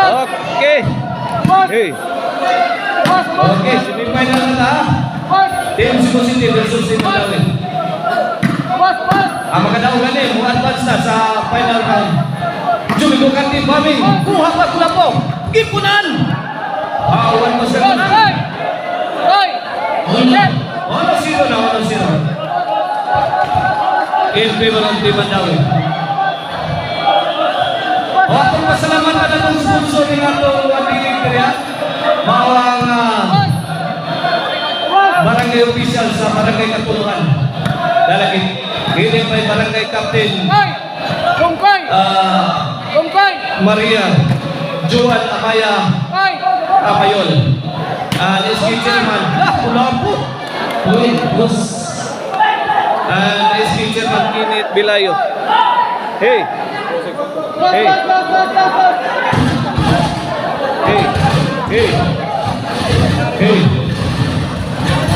Okay. Hey. Okay, semifinal na ta. Team Cebu City versus Team Mandawi. Ang magkadaugan eh, mo advance na sa final round. Jumilukan Team Baming. Kuha pa kula po. Gipunan. Awan mo siya. 1-0 na, 1-0. In favor of Team Mandawi. O akong pasalamatan na ng sponsor ng ato Victoria. Mawang barangay official sa barangay Katulungan. Dalagin. Hiling pa yung barangay captain. Maria Juan Amaya Amayol. SK Chairman. Pulapo. SK Chairman Kinit Bilayo. Hey. Hey. Hey. Hey. Hey.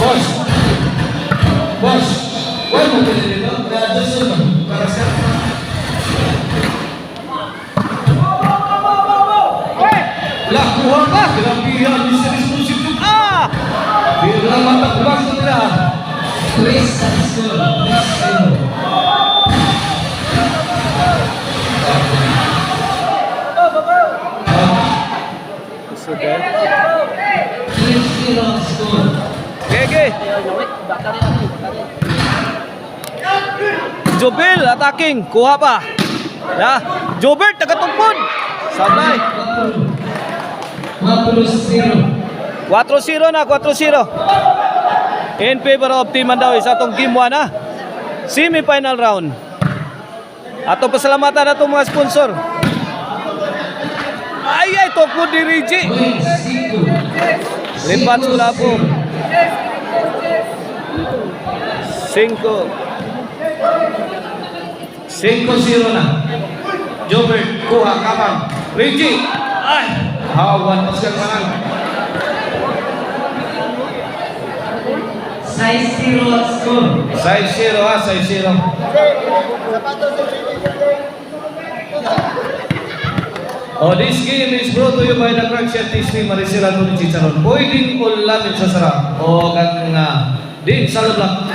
Boss. Boss. Why mo dito? Para sa kuha ka. Grabihan. Mr. Responsible. Bila matakbang nila. Please, Gege. Jobel attacking, kuha pa. Ya, Jobel tagatungkod. Sablay. 4-0 na, 4-0. In favor of Team Mandawi sa atong game 1 na. Semi-final round. Ato pasalamatan na itong mga sponsor. Ay, tokpo di Rigi. Lipat sula po. 5-0 na. Jobert, kuha, kapang. Rigi. Ay, hawan pa siyang manang. 6-0 score. 6-0 ha, 6-0. Oh, this game is brought to you by the Crack Chef Tasty Maricela Tuni Chicharon. Pwedeng ulamin sa sarap. O kang din sa lublak.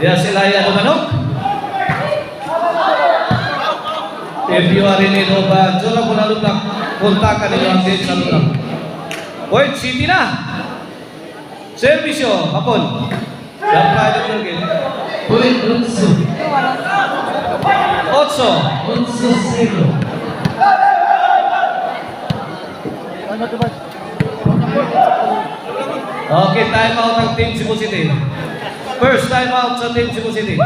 Diya sila yan manok. If you are in need of Jola Puna lublak, punta ka ninyo ang din sa lublak. Point City na. Servisyo, hapon. Dapat ada lagi. Point 8. 8-0. Okay, time out ng Team Cebu City. First time out sa Team Cebu City.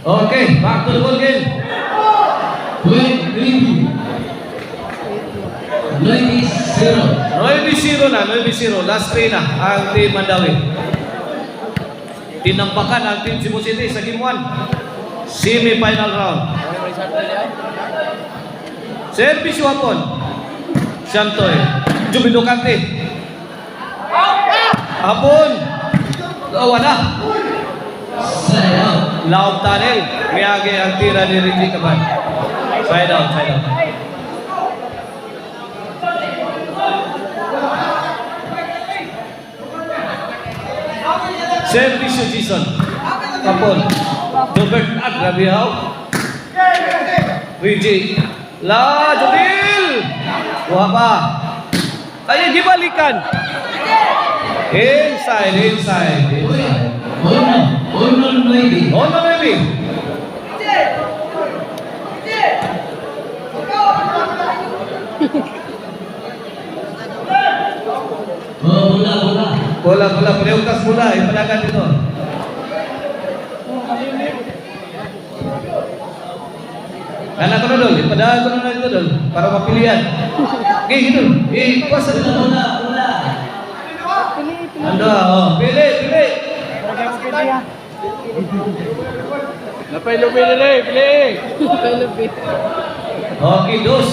Okay, back to the ball game. 9-0 na, 9-0. Last 3 na ang Team Mandawi. Tinampakan ang Team Cebu City sa game 1. Semi-final round. Service hapon. Santoy. Jubilo Kante. Hapon. Lawa na. Laog tunnel. Miyagi ang tira ni Ricky Kaban. Side out, side out. Service Jason. Hapon. Robert Agrabiao. Ricky. La, Jobil! Kuha pa. Ay, gibalikan. Inside, inside. Ono maybe. Bola. Prioritas bola. Ipadagan dito. Anak ko na dol, ipadaan ko na dito dol para mapilihan. Okay, gitu. Kuasa dito. Bola. Ando, pili. Lapay lupi nila, pili. Okay, dos.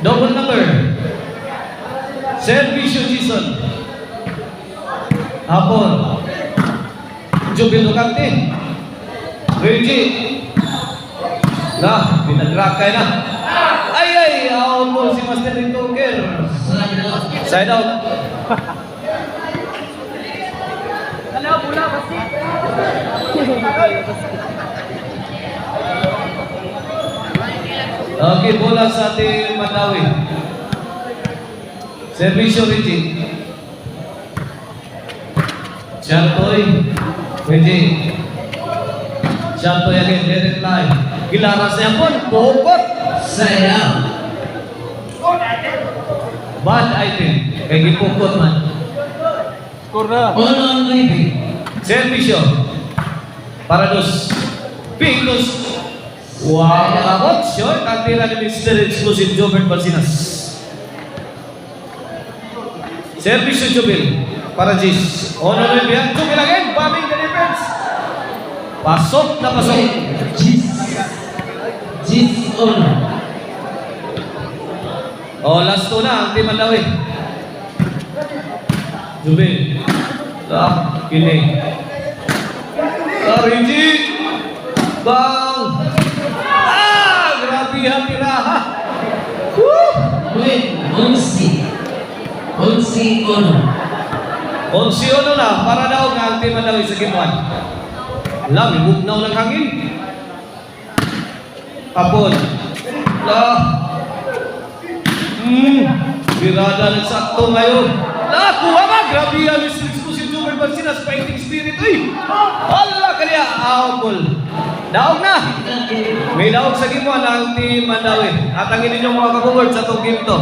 Double number. Servisyo Jason. Hapon. Jubil Ducante. Reggie. Nah, pinagrakay na. Ay, out ball si Master Rintoker. Side out. Okay, bola sa ating Mandawi. Servisyo Reggie. Chantoy. Reggie. Chantoy again, direct line. Gilaras niya po, buhukot. Side out. Bad item. Kaya gipukot man. On baby. Servisyo. Para dos. Pingos. Wow, nakakot. Short. Ang tira ni Mr. Exclusive Jobert Balsinas. Servisyo Jubil. Para Gis. Ono na yan. Jubil again. Bombing the defense. Pasok na pasok. Jis on. Oh, last two na. Ang Team Mandawi. Jubil. Kini. Reggie. Bang. Grabe ang tiraha. Point 11. 11 on. 11 na. Para daw nga ang Team Mandawi sa game 1. Alam, ibugnaw ng hangin. Kapon. Birada ng sakto ngayon. Kuha ba? Grabe yan. Mr. Exclusive Jumel Balsinas fighting spirit. Uy! Wala ka niya. Ball. Daog na. May daog sa game 1 ang Team Mandawi. At ang inyong mga kabungod sa itong game to.